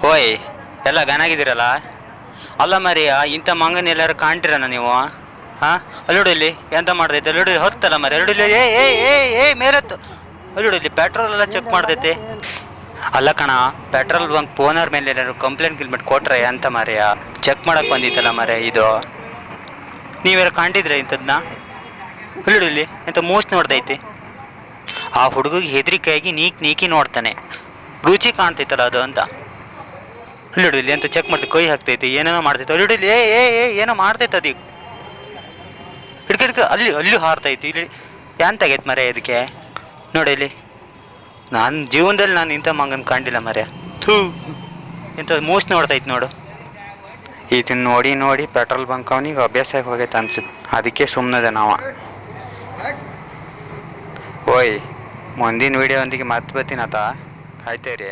ಓಯ್, ಎಲ್ಲ ಗನಾಗಿದ್ದೀರಲ್ಲ. ಅಲ್ಲ ಮರಿಯ, ಇಂಥ ಮಂಗನ ಎಲ್ಲಾರು ಕಾಣ್ತಿರನ ನೀವು? ಹಾಂ, ಅಲ್ಲುಡಲ್ಲಿ ಎಂತ ಮಾಡ್ದೈತೆ? ಅಲ್ಲುಡಿ ಹೊತ್ತಲ್ಲ ಮರಿ, ಅಲ್ಲುಡಿ ಏ ಮೇಲತ್ತು ಅಲ್ಲುಡಲ್ಲಿ ಪೆಟ್ರೋಲ್ ಎಲ್ಲ ಚೆಕ್ ಮಾಡ್ದೈತೆ. ಅಲ್ಲ ಕಣ, ಪೆಟ್ರೋಲ್ ಬಂಕ್ ಓನರ್ ಮೇಲೆ ಏನಾದ್ರು ಕಂಪ್ಲೇಂಟ್ ಗಿಲ್ಮೆಂಟ್ ಕೊಟ್ರೆ ಅಂತ ಮರೆಯ ಚೆಕ್ ಮಾಡಕ್ಕೆ ಬಂದಿತ್ತಲ್ಲ ಮರೆ ಇದು. ನೀವ್ಯಾರು ಕಂಡಿದ್ರೆ ಇಂಥದ್ನ? ಅಲ್ಲುಡಲ್ಲಿ ಎಂತ ಮೂಸ್ ನೋಡ್ದೈತಿ. ಆ ಹುಡುಗಿಗೆ ಹೆದರಿಕೆಯಾಗಿ ನೀಕಿ ನೋಡ್ತಾನೆ, ರುಚಿ ಕಾಣ್ತೈತಲ್ಲ ಅದು ಅಂತ. ಅಲ್ಲಿಡಿಲಿ ಅಂತ ಚೆಕ್ ಮಾಡ್ತೀವಿ, ಕೈ ಹಾಕ್ತೈತಿ, ಏನೇನೋ ಮಾಡ್ತೈತೆ. ಅಲ್ಲಿಡಿಲಿ ಏನೋ ಮಾಡ್ತೈತೆ ಅದೀಗ, ಹಿಡ್ಕ ಅಲ್ಲಿ ಹಾರ್ತೈತಿ. ಇಲ್ಲಿ ಎಂತಾಗೈತೆ ಮರೆ ಇದಕ್ಕೆ ನೋಡಿ. ಇಲ್ಲಿ ನನ್ನ ಜೀವನದಲ್ಲಿ ನಾನು ಇಂಥ ಮಂಗನ ಕಂಡಿಲ್ಲ ಮರೆ. ಥೂ, ಇಂಥ ಮೂಸ್ ನೋಡ್ತೈತಿ ನೋಡು. ಇದನ್ನ ನೋಡಿ ನೋಡಿ ಪೆಟ್ರೋಲ್ ಬಂಕ್ ಅವನಿಗೆ ಅಭ್ಯಾಸ ಆಗಿ ಹೋಗೈತೆ ಅನ್ಸುತ್ತೆ, ಅದಕ್ಕೆ ಸುಮ್ಮನದ ನಾವ. ಓಯ್, ಮುಂದಿನ ವೀಡಿಯೋ ಒಂದಿಗೆ ಮತ್ತೆ ಬರ್ತೀನತ್ತ, ಕಾಯ್ತೇವ್ರಿ.